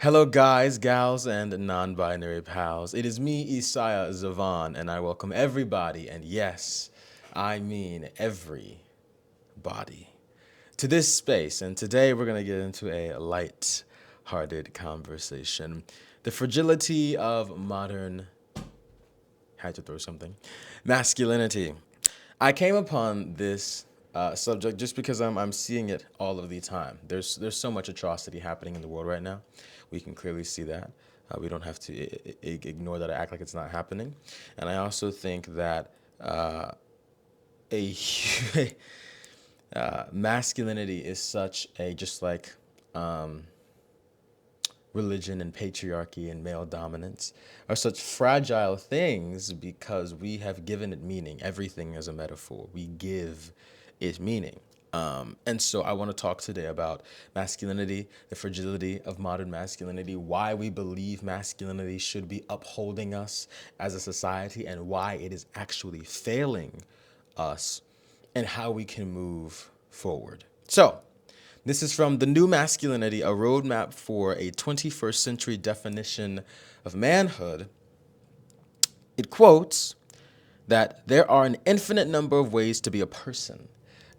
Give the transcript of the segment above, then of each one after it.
Hello, guys, gals, and non-binary pals. It is me, ISAIAH-ZAVION, and I welcome everybody, and yes, I mean everybody, to this space. And today we're going to get into a light-hearted conversation. The fragility of modern, had to throw something, masculinity. I came upon this subject just because I'm seeing it all of the time. There's so much atrocity happening in the world right now. We can clearly see that. We don't have to ignore that or act like it's not happening. And I also think that a masculinity is such a just like religion and patriarchy and male dominance are such fragile things because we have given it meaning. Everything is a metaphor. We give it meaning. And so I want to talk today about masculinity, the fragility of modern masculinity, why we believe masculinity should be upholding us as a society, and why it is actually failing us, and how we can move forward. So, this is from The New Masculinity, a roadmap for a 21st century definition of manhood. It quotes that there are an infinite number of ways to be a person,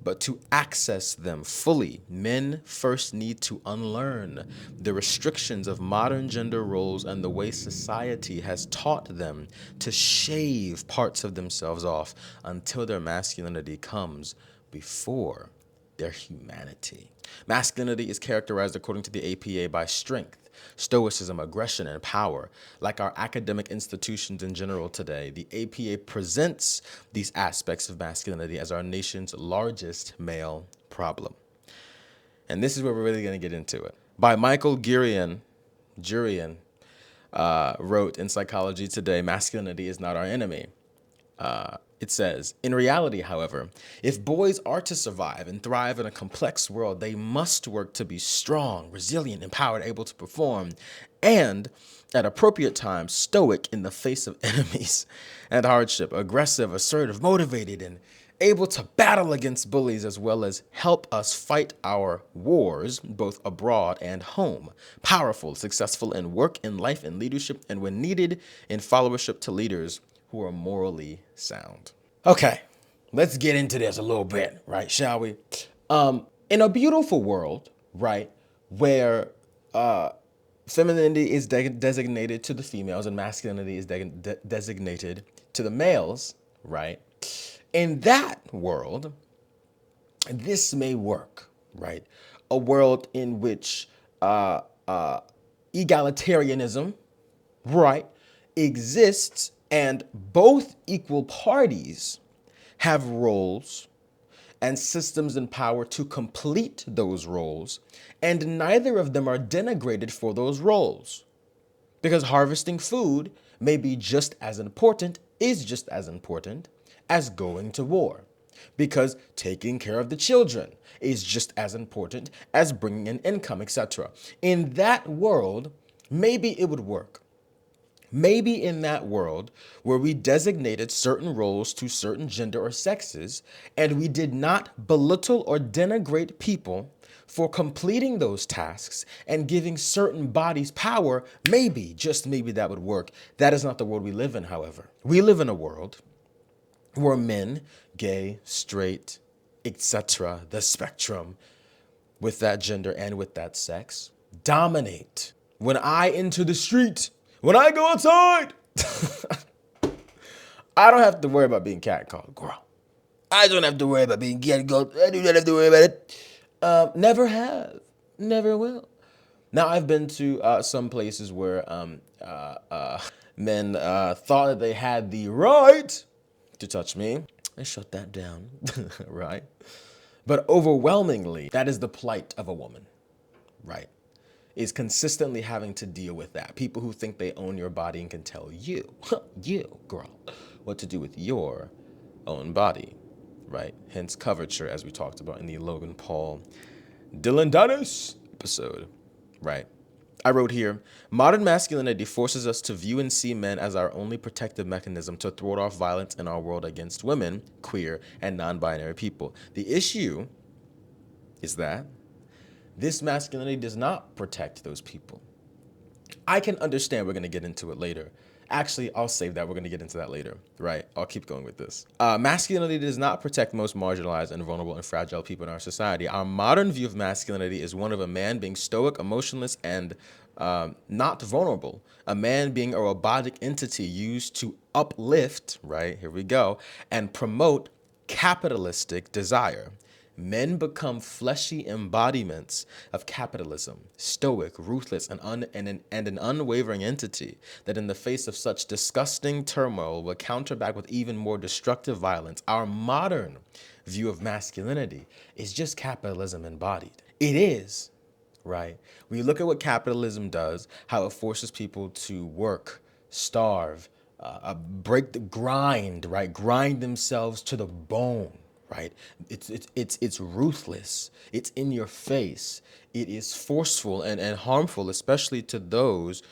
but to access them fully, men first need to unlearn the restrictions of modern gender roles and the way society has taught them to shave parts of themselves off until their masculinity comes before their humanity. Masculinity is characterized, according to the APA, by strength, stoicism, aggression, and power. Like our academic institutions in general today, the APA presents these aspects of masculinity as our nation's largest male problem. And this is where we're really going to get into it. By Michael Jurian wrote in Psychology Today, masculinity is not our enemy. It says, in reality, however, if boys are to survive and thrive in a complex world, they must work to be strong, resilient, empowered, able to perform, and at appropriate times, stoic in the face of enemies and hardship, aggressive, assertive, motivated, and able to battle against bullies, as well as help us fight our wars, both abroad and home. Powerful, successful in work, in life, in leadership, and when needed, in followership to leaders who are morally sound. Okay, let's get into this a little bit, right? Shall we? In a beautiful world, right, where femininity is designated to the females and masculinity is designated to the males, right? In that world, this may work, right? A world in which egalitarianism, right, exists, and both equal parties have roles and systems and power to complete those roles, and neither of them are denigrated for those roles. Because harvesting food may be just as important, is just as important as going to war. Because taking care of the children is just as important as bringing in income, etc. In that world, maybe it would work. Maybe in that world where we designated certain roles to certain gender or sexes, and we did not belittle or denigrate people for completing those tasks and giving certain bodies power, maybe, just maybe that would work. That is not the world we live in, however. We live in a world where men, gay, straight, etc., the spectrum with that gender and with that sex, dominate. When I enter the street, when I go outside, I don't have to worry about being catcalled, girl. I don't have to worry about being catcalled. I do not have to worry about it. Never have, never will. Now, I've been to some places where men thought that they had the right to touch me. I shut that down, right? But overwhelmingly, that is the plight of a woman, right? Is consistently having to deal with that. People who think they own your body and can tell you, you, girl, what to do with your own body, right? Hence coverture, as we talked about in the Logan Paul Dylan Dennis episode, right? I wrote here, modern masculinity forces us to view and see men as our only protective mechanism to thwart off violence in our world against women, queer, and non-binary people. The issue is that this masculinity does not protect those people. I can understand, we're going to get into it later. Actually, I'll save that. We're going to get into that later, right? I'll keep going with this. Masculinity does not protect most marginalized and vulnerable and fragile people in our society. Our modern view of masculinity is one of a man being stoic, emotionless, and not vulnerable. A man being a robotic entity used to uplift, right? Here we go, and promote capitalistic desire. Men become fleshy embodiments of capitalism, stoic, ruthless, and an unwavering entity that in the face of such disgusting turmoil will counterback with even more destructive violence. Our modern view of masculinity is just capitalism embodied. It is, right? When you look at what capitalism does, how it forces people to work, starve, break the grind, right? Grind themselves to the bone, right? It's ruthless. It's in your face. It is forceful and harmful, especially to those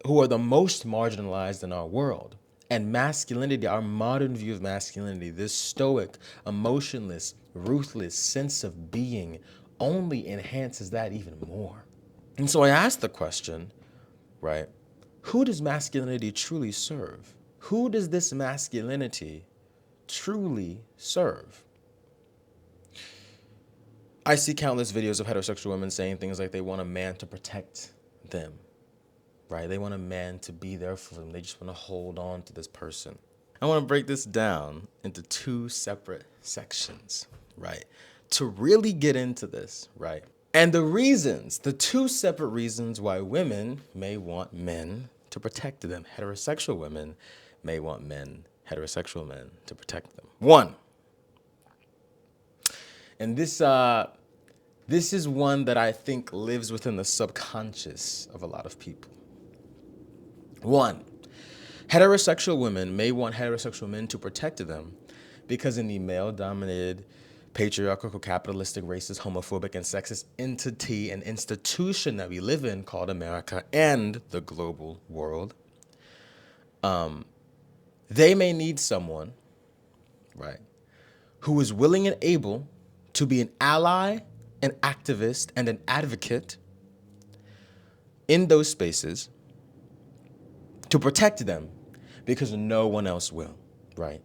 who are the most marginalized in our world. And masculinity, our modern view of masculinity, this stoic, emotionless, ruthless sense of being only enhances that even more. And so I asked the question, right? Who does masculinity truly serve? Who does this masculinity truly serve? I see countless videos of heterosexual women saying things like they want a man to protect them, right? They want a man to be there for them. They just want to hold on to this person. I want to break this down into two separate sections, right? To really get into this, right? And the two separate reasons why women may want men to protect them. Heterosexual women may want heterosexual men to protect them. One, and this is one that I think lives within the subconscious of a lot of people. One, heterosexual women may want heterosexual men to protect them because in the male-dominated, patriarchal, capitalistic, racist, homophobic, and sexist entity and institution that we live in called America and the global world, they may need someone, right, who is willing and able to be an ally, an activist, and an advocate in those spaces to protect them because no one else will, right?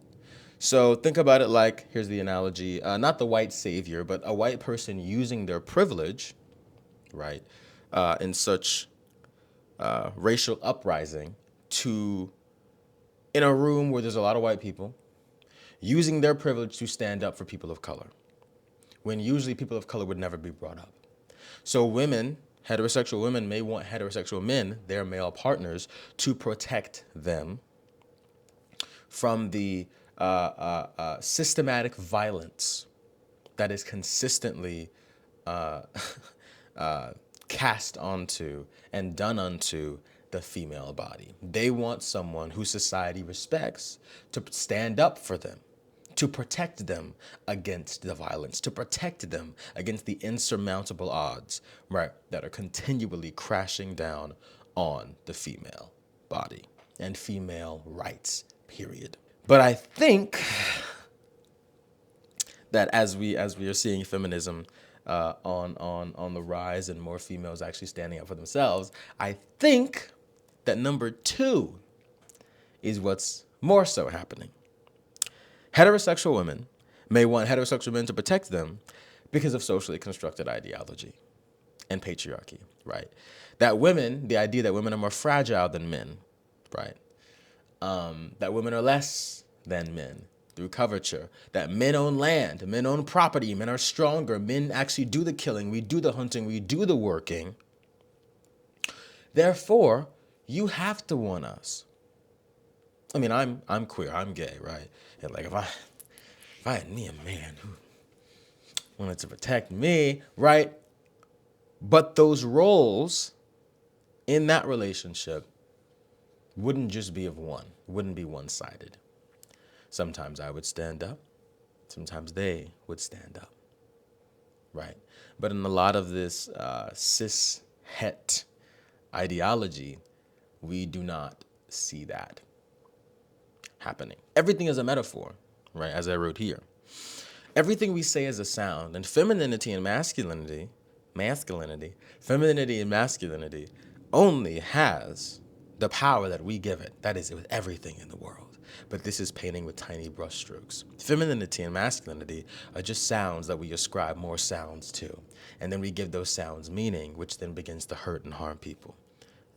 So think about it like, here's the analogy, not the white savior, but a white person using their privilege, right, in such racial uprising to, in a room where there's a lot of white people, using their privilege to stand up for people of color, when usually people of color would never be brought up. So women, heterosexual women may want heterosexual men, their male partners, to protect them from the systematic violence that is consistently cast onto and done unto the female body. They want someone who society respects to stand up for them, to protect them against the violence, to protect them against the insurmountable odds, right, that are continually crashing down on the female body and female rights, period. But I think that as we are seeing feminism on the rise and more females actually standing up for themselves, I think that number two is what's more so happening. Heterosexual women may want heterosexual men to protect them because of socially constructed ideology and patriarchy, right? That women, the idea that women are more fragile than men, right? That women are less than men through coverture, that men own land, men own property, men are stronger, men actually do the killing, we do the hunting, we do the working. Therefore, you have to want us. I mean, I'm queer, I'm gay, right? And like if I had me a man who wanted to protect me, right? But those roles in that relationship wouldn't just be of one, wouldn't be one-sided. Sometimes I would stand up, sometimes they would stand up, right? But in a lot of this cis-het ideology, we do not see that happening. Everything is a metaphor, right, as I wrote here. Everything we say is a sound, and femininity and masculinity, femininity and masculinity only has the power that we give it. That is, with everything in the world. But this is painting with tiny brushstrokes. Femininity and masculinity are just sounds that we ascribe more sounds to. And then we give those sounds meaning, which then begins to hurt and harm people.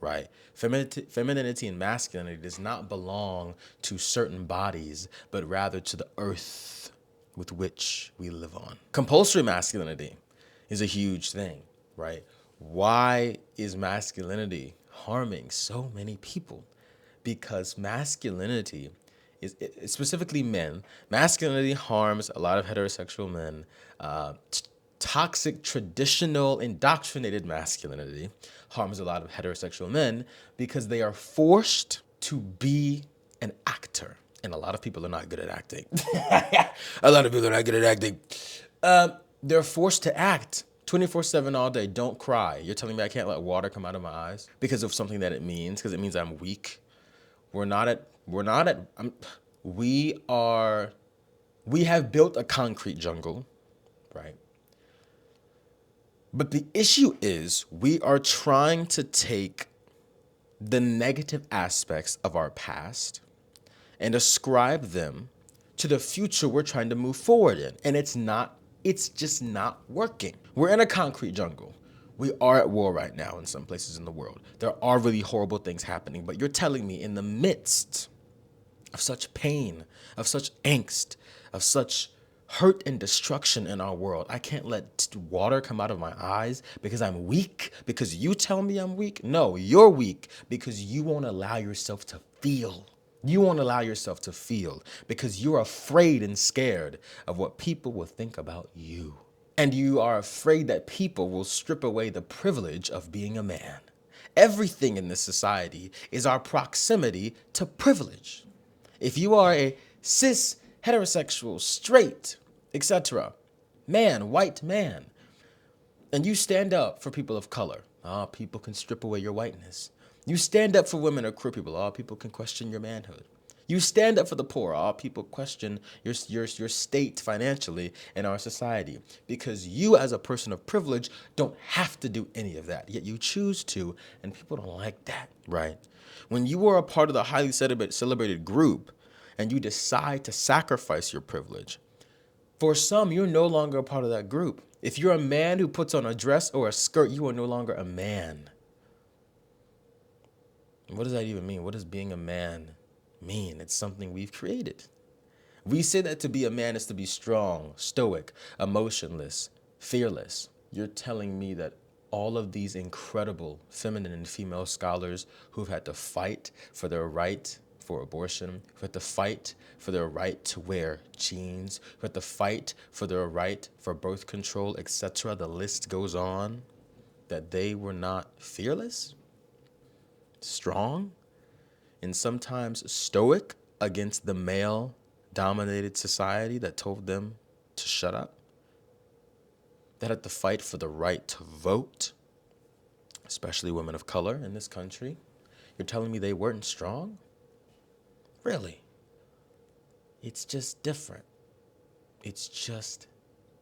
Right? Femininity and masculinity does not belong to certain bodies, but rather to the earth with which we live on. Compulsory masculinity is a huge thing, right? Why is masculinity harming so many people? Because masculinity specifically men, masculinity harms a lot of heterosexual men. Toxic, traditional, indoctrinated masculinity harms a lot of heterosexual men because they are forced to be an actor. And a lot of people are not good at acting. A lot of people are not good at acting. They're forced to act 24/7 all day. Don't cry. You're telling me I can't let water come out of my eyes because of something that it means, because it means I'm weak. We have built a concrete jungle, right? But the issue is we are trying to take the negative aspects of our past and ascribe them to the future we're trying to move forward in. And it's just not working. We're in a concrete jungle. We are at war right now in some places in the world. There are really horrible things happening, but you're telling me in the midst of such pain, of such angst, of such hurt and destruction in our world, I can't let water come out of my eyes because I'm weak, because you tell me I'm weak? No, you're weak because you won't allow yourself to feel. You won't allow yourself to feel because you're afraid and scared of what people will think about you. And you are afraid that people will strip away the privilege of being a man. Everything in this society is our proximity to privilege. If you are a cis, heterosexual, straight, etc., man, white man, and you stand up for people of color, people can strip away your whiteness. You stand up for women or queer people, people can question your manhood. You stand up for the poor, people question your state financially in our society, because you as a person of privilege don't have to do any of that, yet you choose to, and people don't like that, right? When you are a part of the highly celebrated group and you decide to sacrifice your privilege, for some, you're no longer a part of that group. If you're a man who puts on a dress or a skirt, you are no longer a man. What does that even mean? What does being a man mean? It's something we've created. We say that to be a man is to be strong, stoic, emotionless, fearless. You're telling me that all of these incredible feminine and female scholars who've had to fight for their right for abortion, who had to fight for their right to wear jeans, who had to fight for their right for birth control, etc., the list goes on, that they were not fearless, strong, and sometimes stoic against the male-dominated society that told them to shut up, that had to fight for the right to vote, especially women of color in this country. You're telling me they weren't strong? Really? It's just different. It's just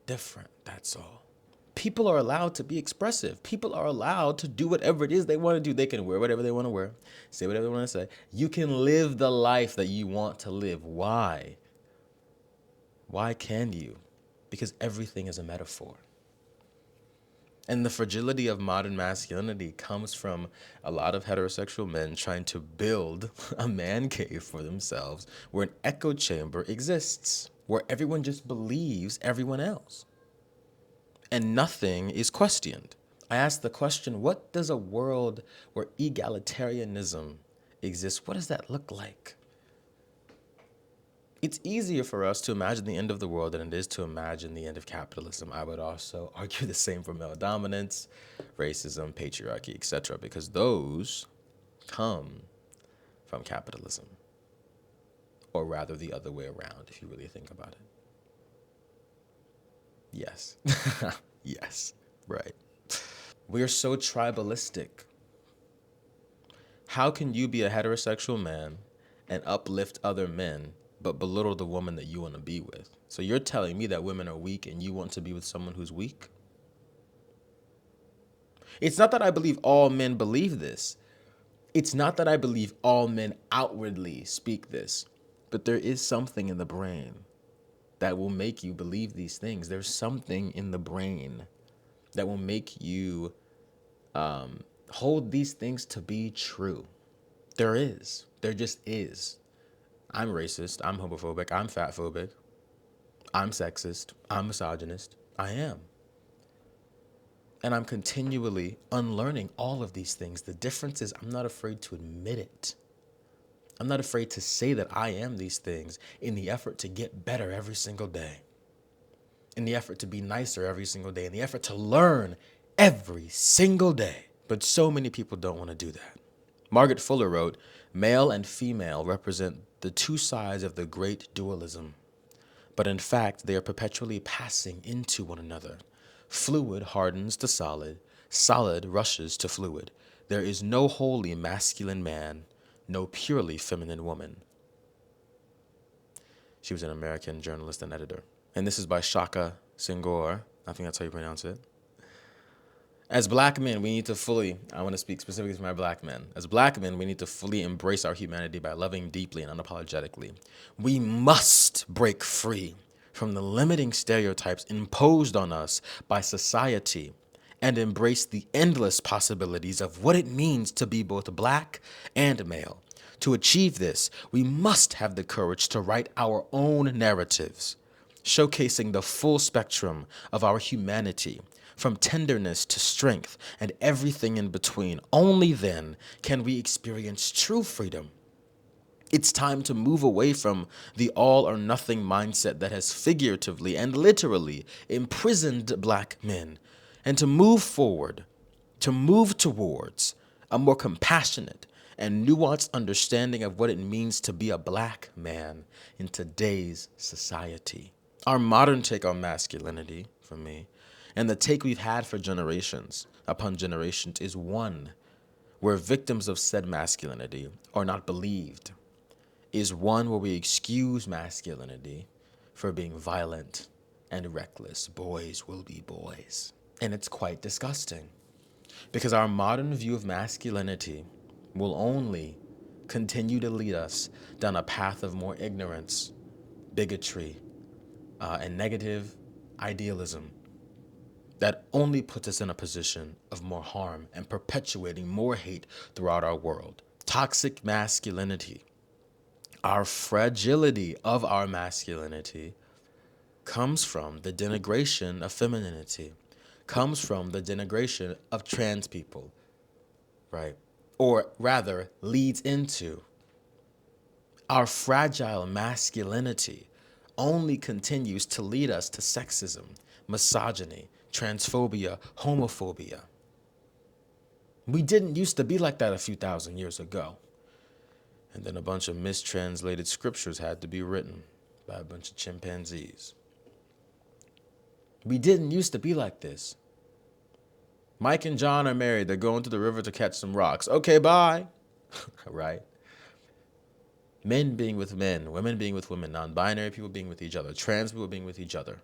different, that's all. People are allowed to be expressive. People are allowed to do whatever it is they want to do. They can wear whatever they want to wear, say whatever they want to say. You can live the life that you want to live. Why? Why can you? Because everything is a metaphor. And the fragility of modern masculinity comes from a lot of heterosexual men trying to build a man cave for themselves where an echo chamber exists, where everyone just believes everyone else and nothing is questioned. I asked the question, what does a world where egalitarianism exists, what does that look like? It's easier for us to imagine the end of the world than it is to imagine the end of capitalism. I would also argue the same for male dominance, racism, patriarchy, etc., because those come from capitalism, or rather the other way around, if you really think about it. Yes. Yes, right. We are so tribalistic. How can you be a heterosexual man and uplift other men but belittle the woman that you want to be with? So you're telling me that women are weak and you want to be with someone who's weak? It's not that I believe all men believe this. It's not that I believe all men outwardly speak this, but there is something in the brain that will make you believe these things. There's something in the brain that will make you hold these things to be true. There is. There just is. I'm racist. I'm homophobic. I'm fatphobic. I'm sexist. I'm misogynist. I am. And I'm continually unlearning all of these things. The difference is I'm not afraid to admit it. I'm not afraid to say that I am these things in the effort to get better every single day, in the effort to be nicer every single day, in the effort to learn every single day. But so many people don't want to do that. Margaret Fuller wrote, "Male and female represent the two sides of the great dualism, but in fact, they are perpetually passing into one another. Fluid hardens to solid, solid rushes to fluid. There is no wholly masculine man, no purely feminine woman." She was an American journalist and editor. And this is by Shaka Senghor. I think that's how you pronounce it. As black men, we need to fully, I want to speak specifically to my black men. As black men, we need to fully embrace our humanity by loving deeply and unapologetically. We must break free from the limiting stereotypes imposed on us by society and embrace the endless possibilities of what it means to be both black and male. To achieve this, we must have the courage to write our own narratives, showcasing the full spectrum of our humanity, from tenderness to strength and everything in between. Only then can we experience true freedom. It's time to move away from the all or nothing mindset that has figuratively and literally imprisoned black men, and to move forward, to move towards a more compassionate and nuanced understanding of what it means to be a black man in today's society. Our modern take on masculinity, for me, and the take we've had for generations upon generations, is one where victims of said masculinity are not believed, is one where we excuse masculinity for being violent and reckless. Boys will be boys. And it's quite disgusting, because our modern view of masculinity will only continue to lead us down a path of more ignorance, bigotry, and negative idealism that only puts us in a position of more harm and perpetuating more hate throughout our world. Toxic masculinity, our fragility of our masculinity, comes from the denigration of femininity, comes from the denigration of trans people, right? Or rather, leads into our fragile masculinity only continues to lead us to sexism, misogyny, transphobia, homophobia. We didn't used to be like that a few thousand years ago. And then a bunch of mistranslated scriptures had to be written by a bunch of chimpanzees. We didn't used to be like this. Mike and John are married. They're going to the river to catch some rocks. Okay, bye. Right? Men being with men, women being with women, non-binary people being with each other, trans people being with each other.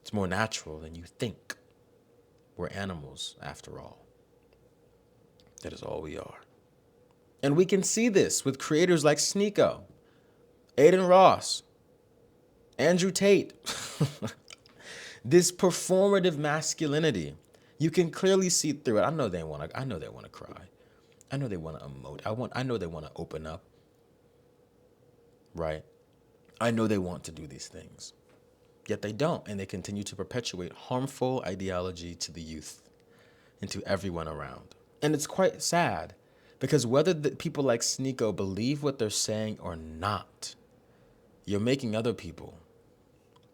It's more natural than you think. We're animals, after all. That is all we are. And we can see this with creators like Sneeko, Aiden Ross, Andrew Tate. This performative masculinity, you can clearly see through it. I know they want to cry. I know they want to emote. I know they want to open up. Right? I know they want to do these things. Yet they don't, and they continue to perpetuate harmful ideology to the youth and to everyone around. And it's quite sad, because whether the people like Sneeko believe what they're saying or not, you're making other people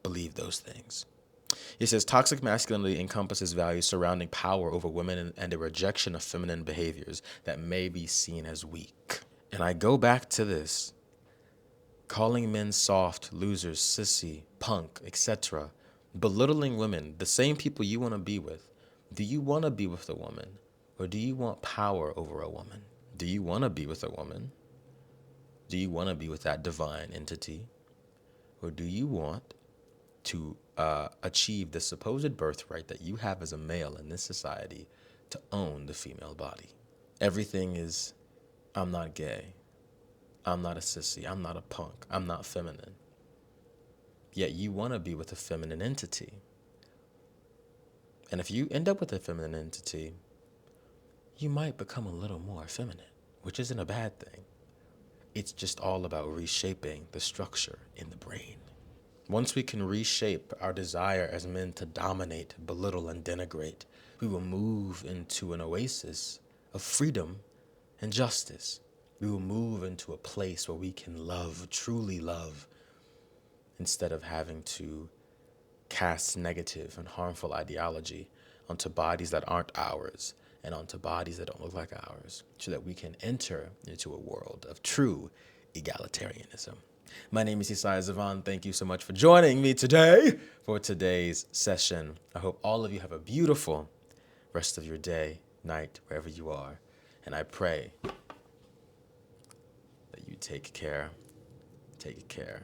believe those things. He says toxic masculinity encompasses values surrounding power over women and a rejection of feminine behaviors that may be seen as weak. And I go back to this, calling men soft, losers, sissy, punk, etc., belittling women, the same people you want to be with. Do you want to be with a woman, or do you want power over a woman? Do you want to be with a woman? Do you want to be with that divine entity? Or do you want to achieve the supposed birthright that you have as a male in this society to own the female body. Everything is, I'm not gay, I'm not a sissy, I'm not a punk, I'm not feminine. Yet you want to be with a feminine entity. And if you end up with a feminine entity, you might become a little more feminine, which isn't a bad thing. It's just all about reshaping the structure in the brain. Once we can reshape our desire as men to dominate, belittle, and denigrate, we will move into an oasis of freedom and justice. We will move into a place where we can love, truly love, instead of having to cast negative and harmful ideology onto bodies that aren't ours and onto bodies that don't look like ours, so that we can enter into a world of true egalitarianism. My name is ISAIAH-ZAVION. Thank you so much for joining me today for today's session. I hope all of you have a beautiful rest of your day, night, wherever you are. And I pray that you take care, and take care.